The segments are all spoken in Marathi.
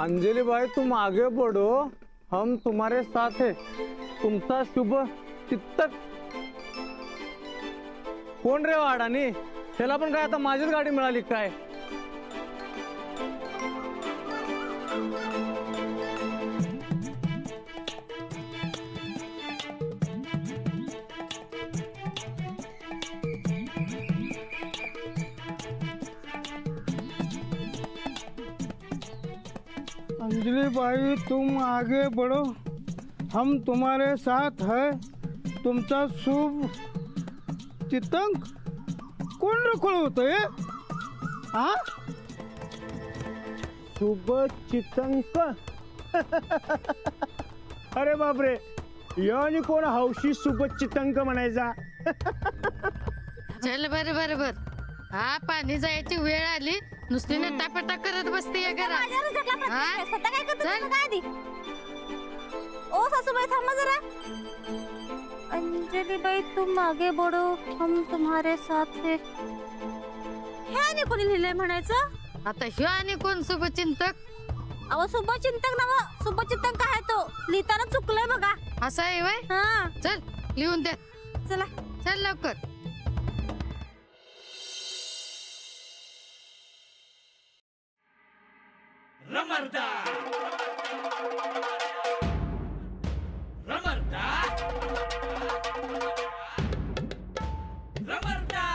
अंजलि भाई तुम आगे बढ़ो, हम तुम्हारे साथ है. तुमचा शुभ चित्तक. कोण रे वाडानी? त्याला पण काय आता माझीच गाडी मिळाली काय? अंजलि भाई तुम आगे बढ़ो, हम तुम्हारे साथ है. तुमचा शुभ चितंक. कोण रखोळ होतंय? हा, शुभ चितंक. अरे बापरे, यानी कोण हौशी शुभ चितंक म्हणायचा? चल बर बर बर. हा, पाणी जायची वेळ आली, नुसती नटापटा करत बसते या घरात. ओ सासूबाई थांबा जरा. अंजलि बाई तुम आगे बढ़ो, हम तुम्हारे साथ है. हे आणि कोणी लिहिलंय म्हणायचं? आता ह्यो आणि कोण शुभचिंतक? अहो शुभचिंतक नव, शुभचिंतक काय तो लिहिताना चुकलंय बघा. असं आहे वय? हा चल लिहून द्या. चला चल लवकर. रमरदा रमरदा रमरदा रमरदा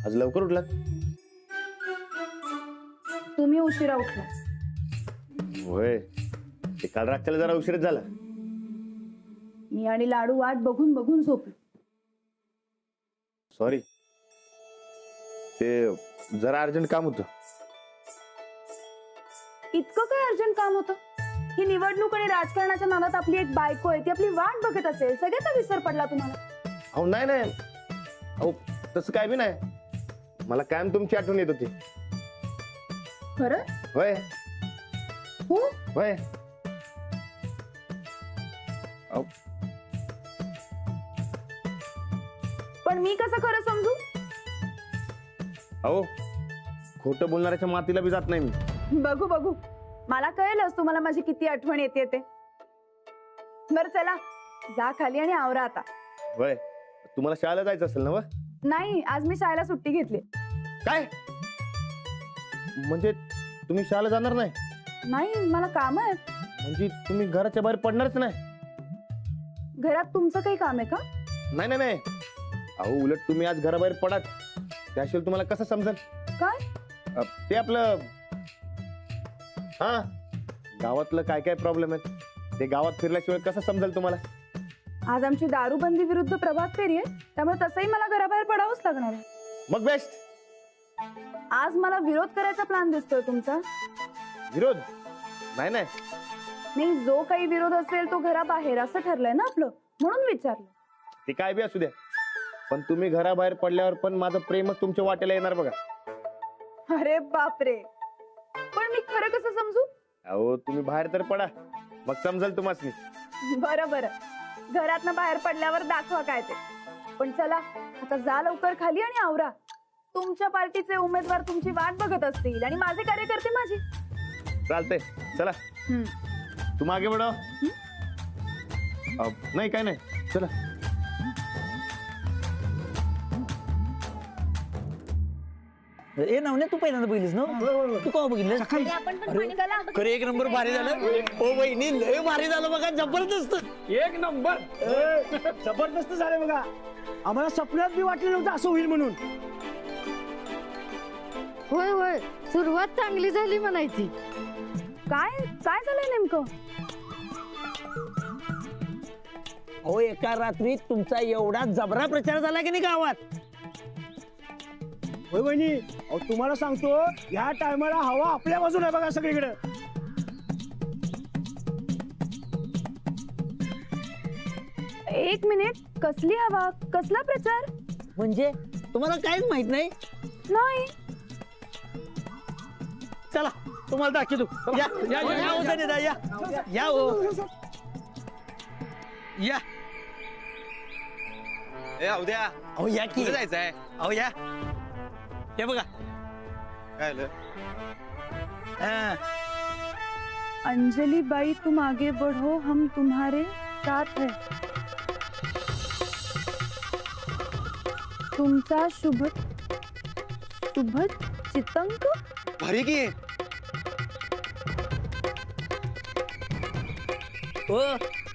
आज लवकर उठलात? तुम्ही उशिरा उठला. होय, ते काल रात्रीला जरा उशीरच झाला. मी आणि लाडू वाट बघून बघून झोपलो. सॉरी, ते जरा अर्जंट काम होतं. इतकं काय अर्जंट काम होतं? ही निवडणूक आणि राजकारणाच्या नादात आपली एक बायको आहे, ती आपली वाट बघत असेल. सगळ्याचा विसर पडला तुम्हाला. अहो नाही नाही, अहो तसं काय बी नाही. मला कायम तुमची आठवण येत होती. खरं? होय हो. होय. अहो पण मी कसं खरं समजू? अहो खोटं बोलणाऱ्याच्या मातीला बी जात नाही मी. बघू बघू, मला कळेलच तुम्हाला माझी किती आठवण येते ते. बरं चला, जा खाली आणि आवरा आता. होय, तुम्हाला शाळेला जायचं असेल ना? नाही, आज मी शाळेला सुट्टी घेतली. काय म्हणजे तुम्ही शाळेला जाणार नाही? नाही, मला काम आहे. म्हणजे तुम्ही घराच्या बाहेर पडणारच नाही? घरात तुमचं काही काम आहे का? नाही नाही नाही, अहो उलट तुम्ही आज घराबाहेर पडात, त्याशिवाय तुम्हाला कसं समजेल? काय? ते आपलं हा गावातलं काय काय प्रॉब्लेम आहेत ते गावात फिरल्याशिवाय कसं समजेल तुम्हाला? आज आमची दारूबंदी विरुद्ध प्रभात फेरी आहे, त्यामुळे तसंही मला घराबाहेर पडावंच लागणार आहे. मग बेस्ट. आज मला विरोध करायचा प्लॅन दिसतोय तुमचा. विरोध? नाही नाही नाही, जो काही विरोध असेल तो घराबाहेर असं ठरलंय ना आपलं, म्हणून विचारलं. ते काय बी असू द्या, पण तुम्ही घराबाहेर पडल्यावर पण माझं प्रेमच तुमच्या वाटेला येणार बघा. अरे बापरे, पण मी खरं कसं समजू? अहो तुम्ही बाहेर तर पडा, मग समजेल तुम्हाला. बरं बरं, घरातनं बाहेर पडल्यावर दाखवा काय ते. पण चला आता जा लवकर खाली आणि आवरा. तुमच्या पार्टीचे उमेदवार तुमची वाट बघत असतील आणि माझे कार्यकर्ते माझी. चालतंय, चला. तू मागे बडो. नाही काय नाही, चला. ए नवने, तू पहिल्यांदा बघितलीस ना? तू का बघितलं? खरे एक नंबर भारी झालं. ओ वहिनी, लय भारी झालं बघा, जबरदस्त. एक नंबर. जबरदस्त झाले बघा. आम्हाला स्वप्नात बी वाटलं नव्हतं असं होईल म्हणून. होय होय, सुरुवात चांगली झाली म्हणायची. काय काय झालंय नेमकं? हो, एका रात्रीत तुमचा एवढा जबरा प्रचार झाला की नाही गावात? होय वहिनी, अहो तुम्हाला सांगतो या टायमाला हवा आपल्या बाजूला आहे बघा सगळीकडे. एक मिनिट, कसली हवा, कसला प्रचार? म्हणजे तुम्हाला काहीच माहित नाही. नाही. चला तुम्हाला दाखवतो. या या या या हो सनीदा, या या हो या. उद्या अहो या की जायचंय. अहो या. हे बघा. काय झालं? हा. अंजलि बाई तुम आगे बढ़ो, हम तुम्हारे साथ है. तुमचा शुभ चितंक. भारी की हो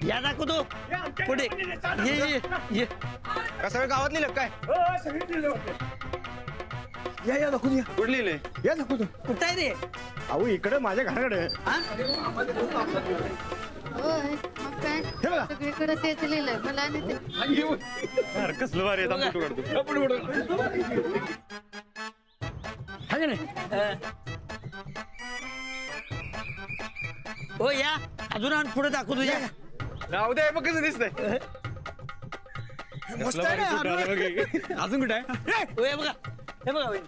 या दाखवतो. पुढे ये ये ये. का सगळं गावात लिहिलं काय? हो, सगळी दिलं होतं. या या दाखवू या. कुठं लिहिलंय? या दाखवतो. कुठं आहे रे? अहो इकडे माझ्या घराकडे. होय मग काय हे बघा. सगळीकडे तेच लिहिलंय मला आणि ते कसलं भारी आहे, थांब फोटो काढतो. हा की नाही? हो या अजून आणि पुढे दाखवतो. या राहू दे, बघ कसं दिसतंय. मस्त आहे ना, हा. अजून कुठं आहे? हो हे बघा. हे बघा वहिनी.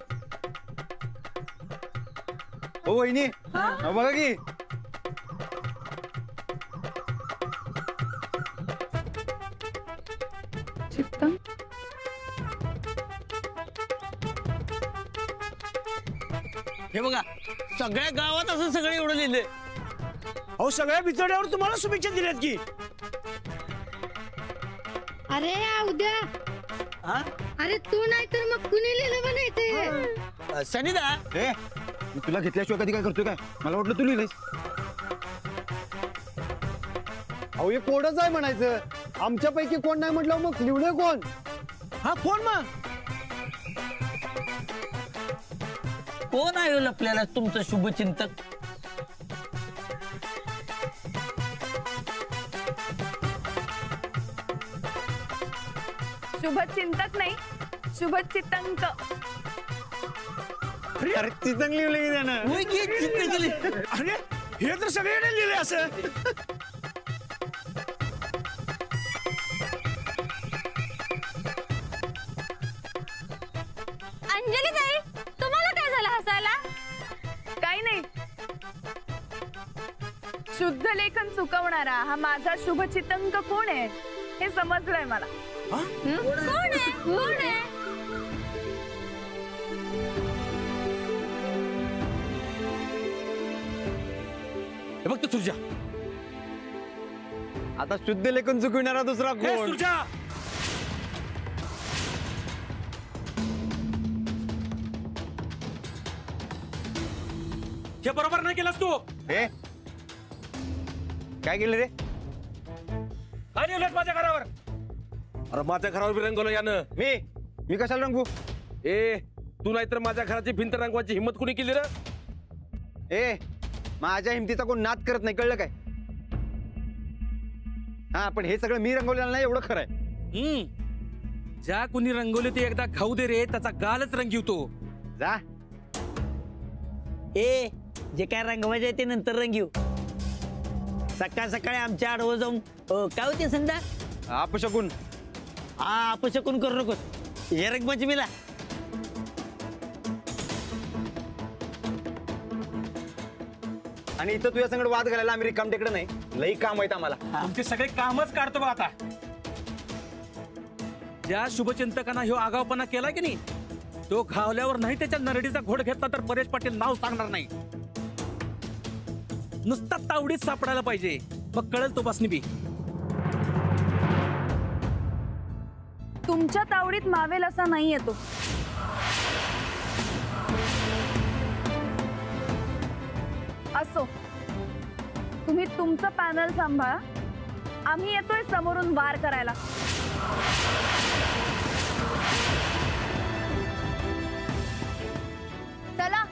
हो वहिनी, हा बघा की. चितंक. हे बघा सगळ्या गावात असं सगळं एवढं लिहिलंय. अहो सगळ्या बिचड्यावर तुम्हाला शुभेच्छा दिल्यात की. अरे उद्या. हा अरे तू नाही तर मग कुणी लिहिलं म्हणायचं. सनीदा ए, मी तुला घेतल्याशिवाय कधी काय करतोय काय? मला वाटलं तू लिहिलंयस. अहो हे कोडच आहे म्हणायचं. आमच्यापैकी कोण नाही म्हटलं मग लिवलंय कोण? हा कोण मग? कोण आहे हो लपलेला तुमचं शुभचिंतक? शुभ चिंतक नाही, शुभ चितंक. अरे ती चांगली लिहिली की त्यानं. होय की चिंता केली. अरे हे तर सगळीकडे लिहिले असं. अंजली ताई, तुम्हाला काय झालं हसायला? काही नाही. शुद्ध लेखन चुकवणारा हा माझा शुभ चितंक कोण आहे हे समजलंय मला. कोण आहे? कोण आहे? हे बघ तू तुझ्या आता शुद्ध लेखन चुकविणारा दुसरा कोण? हे बरोबर नाही केलंस तू. ए, काय केलं रे? काय लिहिलंस माझ्या घरावर? अरे माझ्या घरावर बी रंगवलं यानं. मी कशाला रंगू? ए तू नाहीतर माझ्या घराची भिंत रंगवायची हिंमत कुणी केली रे? ए, माझ्या हिमतीचा कोण नाद करत नाही, कळलं काय? हा पण हे सगळं मी रंगवलेलं नाही एवढं खरं आहे. ज्या कुणी रंगवले ते एकदा खाऊ दे रे, त्याचा गालच रंगीवतो. जा. ए जे काय रंगवायचे ते नंतर रंगीव. सकाळ सकाळी आमच्या आडवं जाऊन काय होते संध्या? अपशकुन. हा अपशकून करू नकोस. हे रंगवायची मिला. आणि इथं तुझ्या संगड वाद घालायला आम्ही रिकाम टेकडं नाही. लई काम आहेत आम्हाला. तुमचे सगळे कामच काढतो बघ आता. ज्या शुभचिंतकांना ह्यो आगावपणा केला की नाही, तो घावल्यावर नाही त्याच्या नरडीचा घोड घेतला तर परेश पाटील नाव सांगणार नाही. नुसता तावडीत सापडायला पाहिजे, मग कळेल तो बसनी बी. तुमच्या तावडीत मावेल असा नाही येतो. असो, तुम्ही तुमचं पॅनल सांभाळा. आम्ही येतोय समोरून वार करायला. चला.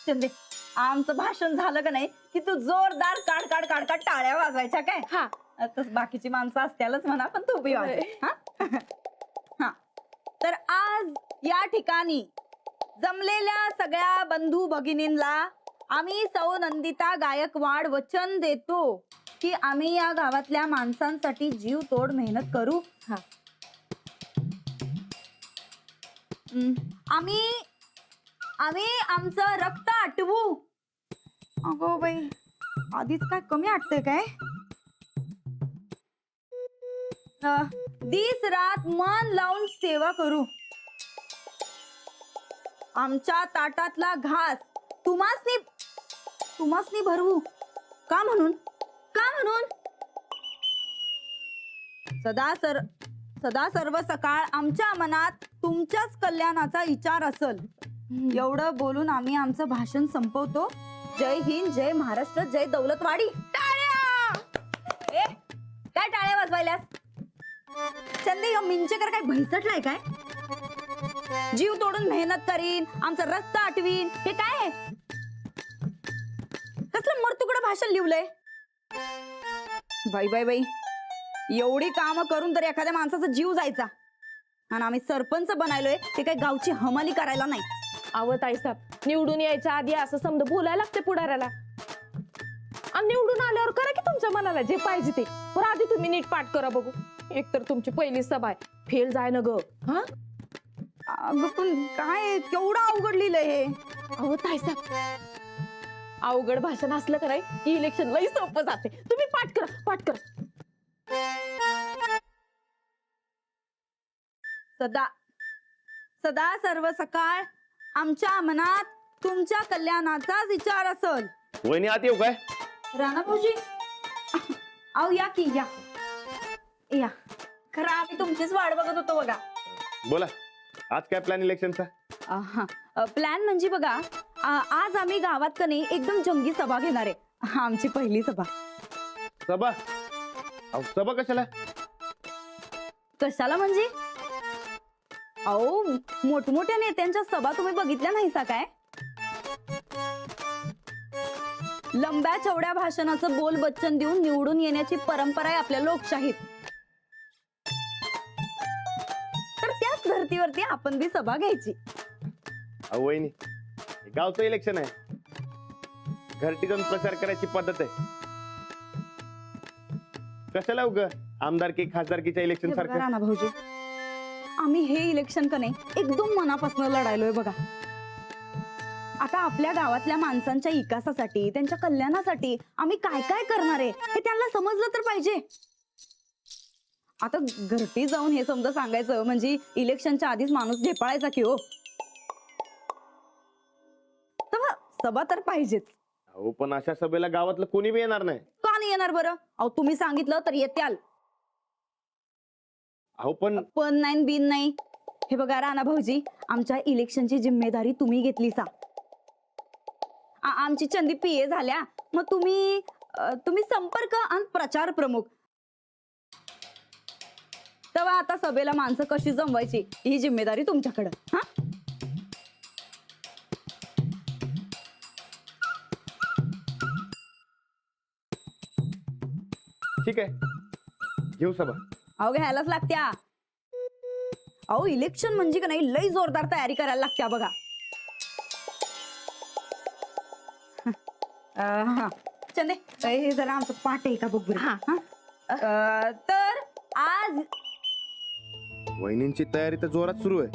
चंदे आमचं भाषण झालं का नाही की तू जोरदार काढ काढ काढ काढ टाळ्या वाजवायच्या काय. हा. तस बाकीची माणसं असत्यालच म्हणा पण तू बी वाजव. हा हा. तर आज या ठिकाणी जमलेल्या सगळ्या बंधू भगिनींना आम्ही सौ नंदिता गायकवाड वचन देतो की आम्ही या गावातल्या माणसांसाठी जीव तोड मेहनत करू. हा. आम्ही आम्ही आमचं रक्त आटवू. अगो बाई आधीच काय कमी आटतंय काय. दिस रात मन लावून सेवा करू. आमच्या ताटातला घास तुम्हासनी भरवू. का म्हणून सदा सर्व सकाळ आमच्या मनात तुमच्याच कल्याणाचा विचार असल. एवढं बोलून आम्ही आमचं भाषण संपवतो. जय हिंद, जय महाराष्ट्र, जय दौलतवाडी. टाळ्या. काय टाळ्या वाजवायल्यास. चंदे मिंचेकर काय भैसटलाय काय. जीव तोडून मेहनत करीन, आमचं रक्त आटवीन, हे काय आहे. कसलं मरतुकडं भाषण लिवलंय. बाई बाई बाई एवढी काम करून तर एखाद्या माणसाचा जीव जायचा आणि आम्ही सरपंच बनायलोय ते काही गावची हमाली करायला नाही. अहो ताईसाहेब निवडून यायच्या आधी असं समजा बोलायला लागते पुढाऱ्याला आणि निवडून आल्यावर करा की तुमच्या मनाला जे पाहिजे ते. पण आधी तुम्ही नीट पाठ करा बघू. एकतर तुमची पहिली सभा आहे फेल जाय ना ग. हा अगं पण काय केवढं अवघड लिहिलंय हे. अहो ताईसाहेब अवघड भाषण असलं का नाही की इलेक्शन लई सोपं जाते. तुम्ही पाठ करा. सदा सर्व सकाळ आमच्या मनात तुमच्या कल्याणाचा विचार असल. वहिनी आत येऊ काय. राणा भाऊजी अहो या की या. खरं आम्ही तुमचीच वाट बघत होतो बघा. बोला आज काय प्लॅन इलेक्शनचा. प्लॅन म्हणजे बघा आज आम्ही गावात का नाही एकदम जंगी सभा घेणार आहे. आमची पहिली सभा. सभा सभा कशाला म्हणजे अहो मोठमोठ्या नेत्यांच्या सभा तुम्ही बघितल्या नाहीसा काय. लंब्या चौड्या भाषणाचं बोल बच्चन देऊन निवडून येण्याची परंपरा आहे आपल्या लोकशाहीत. तर त्याच धर्तीवरती आपण बी सभा घ्यायची. वहिनी गावचं इलेक्शन आहे. घरटी जाऊन प्रचार करायची पद्धत आहे. कशाला उग आमदारकी खासदारकीच्या इलेक्शन सारखं. राणा भाऊजी आम्ही हे इलेक्शन का नाही एकदम मनापासून लढायलोय बघा. आता आपल्या गावातल्या माणसांच्या विकासासाठी त्यांच्या कल्याणासाठी आम्ही काय काय करणार आहे हे त्यांना समजलं तर पाहिजे. आता घरटी जाऊन हे समजा सांगायचं म्हणजे इलेक्शनच्या आधीच माणूस ढेपाळायचा की हो. तेव्हा सभा तर पाहिजेच. अहो पण अशा सभेला गावातलं कोणी बी येणार नाही. का नाही येणार बरं. अहो तुम्ही सांगितलं तर येत्याल. अहो पण नाही बिन नाही. हे बघा राणा भाऊजी आमच्या इलेक्शनची जिम्मेदारी तुम्ही घेतली सा. आमची चंदी पीए झाल्या मग तुम्ही संपर्क आणि प्रचार प्रमुख. तेव्हा आता सभेला माणसं कशी जमवायची ही जिम्मेदारी तुमच्याकडे. हा ठीक आहे घेऊ सभा. अहो घ्यायलाच लागत्या. अहो इलेक्शन म्हणजे का नाही लई जोरदार तयारी करायला लागत्या बघा. हा चंदे हे जरा आमचं पाठ आहे का बघ बरं. तर आज वहिनींची तयारी तर जोरात सुरू आहे.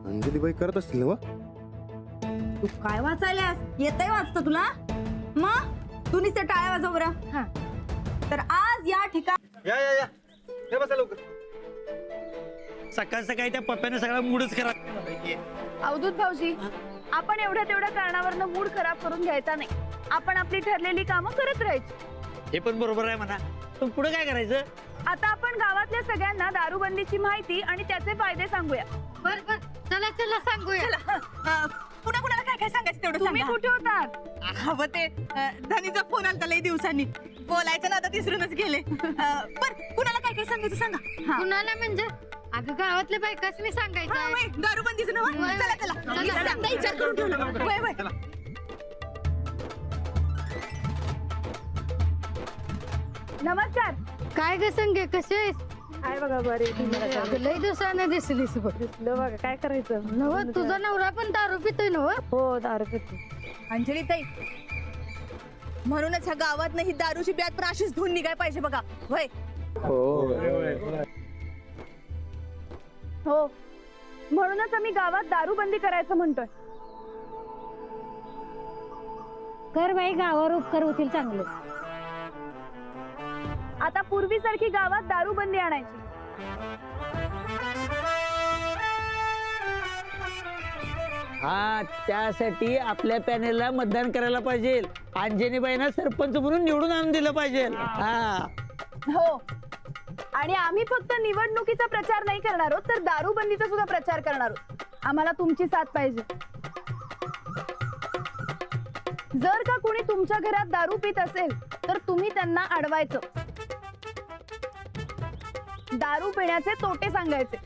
अंजलीबाई करत असतील ना. तू काय वाचायलास येतंय वाचतं तुला. मग तू नुसते टाळ्या वाजव बरं. तर आज या ठिकाणी या बसा लवकर. सकाळ सकाळी त्या पप्प्याने सगळा मूडच करा. अवधूत भाऊजी आपण एवढ्या तेवढ्या कारणावरनं मूड खराब करून घ्यायचा नाही. आपण आपली ठरलेली कामं करत राहायची. हे पण बरोबर आहे म्हणा. पण पुढे काय करायचं. आता आपण गावातल्या सगळ्यांना दारूबंदीची माहिती आणि त्याचे फायदे सांगूया. बर चला सांगूया. पुन्हा कुणाला काय काय सांगायचं तेवढं तुम्ही सांगा. कुठे होतात. हवं ते धनीचा फोन आलता लई दिवसांनी. बोलायचं ना आता तिसरूनच गेले. बर कुणाला काय काय सांगायचं सांगा. कुणाला म्हणजे अगं गावातल्या बायकाच मी सांगायचं दारूबंदीचं नाव वय, चला वय. चला चला. मी सगळ्यांदा विचार करून ठेवला. वय, वय. नमस्कार. काय ग संगे कशी आहेस काय बघा बरे अगं, लय दिवसानं दिसलीस बघ बघा काय करायचं नव तुझा नवरा पण दारू पितोय नव हो दारू पितो. अंजली ताई म्हणूनच ह्या गावात ही दारूची ब्यात पण अशीच धुवून निघाय पाहिजे बघा. वय हो म्हणूनच आम्ही गावात दारूबंदी करायचं म्हणतोय. कर बाई गावावर उपकार होतील चांगले. आता पूर्वीसारखी गावात दारूबंदी आणायची. हा त्यासाठी आपल्या पॅनेलला मतदान करायला पाहिजे. अंजनीबाईंना सरपंच म्हणून निवडून आणून दिलं पाहिजे. हा हो आणि आम्ही फक्त निवडणुकीचा प्रचार नाही करणार आहोत तर दारूबंदीचा सुद्धा प्रचार करणार आहोत. आम्हाला तुमची साथ पाहिजे. जर का कोणी तुमच्या घरात दारू पित असेल तर तुम्ही त्यांना अडवायचं. दारू पिण्याचे तोटे सांगायचे.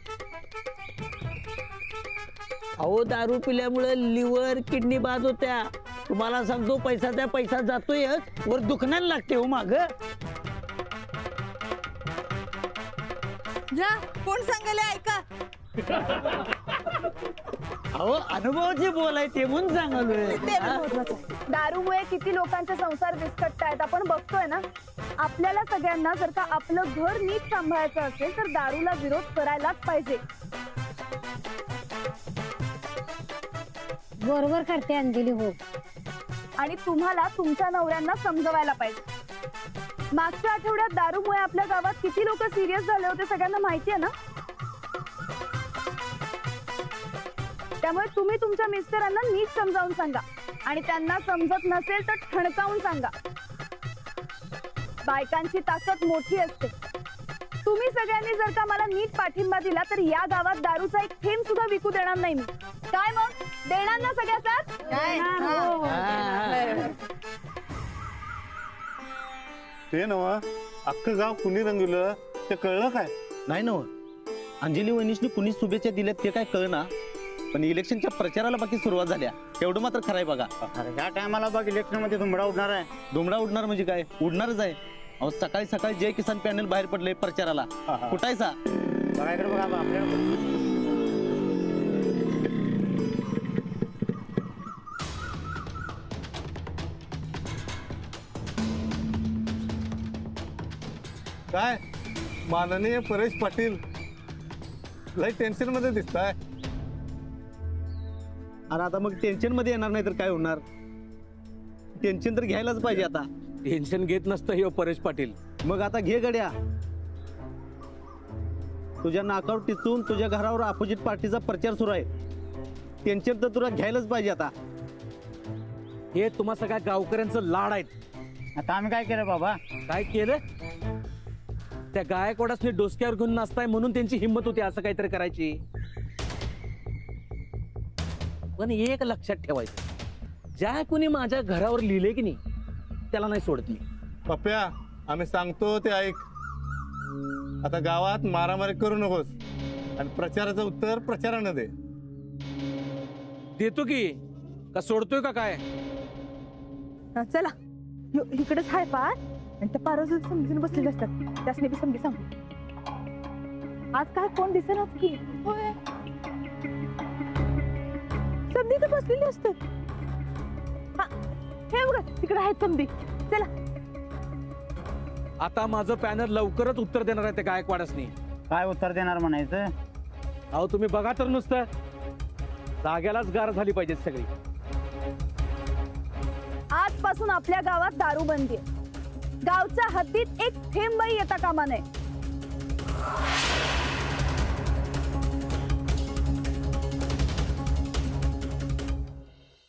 अहो दारू पिल्यामुळे लिव्हर किडनी बाद होत्या. तुम्हाला सांगतो पैसा त्या पैसा जातोय वर दुखण्याला लागते हो माग. जा कोण सांगायला ऐका. अहो अनुभवाची बोल आहे ते म्हणून सांगालोय. ते महत्त्वाचं आहे. दारूमुळे किती लोकांचे संसार विस्कटतायत आपण बघतोय ना. आपल्याला सगळ्यांना जर का आपलं घर नीट सांभाळायचं असेल तर दारूला विरोध करायलाच पाहिजे. बरोबर करते अंजली हो. आणि तुम्हाला तुमच्या नवऱ्यांना समजवायला पाहिजे. मागच्या आठवड्यात दारूमुळे आपल्या गावात किती लोक सिरियस झाले होते सगळ्यांना माहिती आहे ना. त्यामुळे तुम्ही तुमच्या मिस्टरांना नीट समजावून सांगा आणि त्यांना समजत नसेल तर ठणकावून सांगा. बायकांची ताकद मोठी असते. तुम्ही सगळ्यांनी जर का मला नीट पाठिंबा दिला तर या गावात दारूचा एक थेंब सुद्धा विकू देणार नाही मी. काय मग देणार ना सगळ्या साथ. ते नव अख्खं गाव कुणी रंगवलं ते कळलं काय? नाही नव अंजली वहिनीसनी कुणी शुभेच्छा दिल्यात ते काय कळना. पण इलेक्शनच्या प्रचाराला बाकी सुरुवात झाल्या तेवढं मात्र खरं आहे बघा. अरे ह्या टायमाला बघ इलेक्शन मध्ये धुमडा उडणार आहे. धुमडा उडणार म्हणजे काय उडणारच आहे. अहो सकाळी सकाळी जय किसान पॅनल बाहेर पडले प्रचाराला. कुठायचा बघायकडे बघा आपल्याला काय माननीय परेश पाटील लय टेन्शन मध्ये दिसताय. अरे आता मग टेन्शन मध्ये येणार नाही तर काय होणार. टेन्शन तर घ्यायलाच पाहिजे. आता टेन्शन घेत नसतं हे परेश पाटील. मग आता घे गड्या. तुझ्या नाकावर टिचून तुझ्या घरावर अपोजिट पार्टीचा प्रचार सुरू आहे. टेन्शन तर तुला घ्यायलाच पाहिजे. आता हे तुम्हा सगळ्या गावकऱ्यांचं लाड आहेत. आता आम्ही काय केलं बाबा. काय केलं त्या गायकवाडासने डोसक्यावर घेऊन नाचताय म्हणून त्यांची हिंमत होती असं काहीतरी करायची. पण एक लक्षात ठेवायचं ज्या कुणी माझ्या घरावर लिहिले की नाही त्याला नाही सोडत मी. पप्प्या आम्ही सांगतो ते ऐक. आता गावात मारामारी करू नकोस आणि प्रचाराचं उत्तर प्रचारानं दे. देतो की का सोडतोय का काय. चला इकडेच हाय पार आणि त्या पार समजून बसलेले असतात. त्यासने बी समजी सांगू. आज काय कोण दिसेनाच की. समधी तर बसलेली असतात. हा हे बघा तिकडे आहेत समधी. चला आता माझं पॅनल लवकरच उत्तर देणार आहे त्या गायकवाडासनी. काय उत्तर देणार म्हणायचं. अहो तुम्ही बघा तर नुसतं जाग्यालाच गार झाली पाहिजे सगळी. आजपासून आपल्या गावात दारूबंदी आहे. गावच्या हद्दीत एक थेंबही येता कामा नये.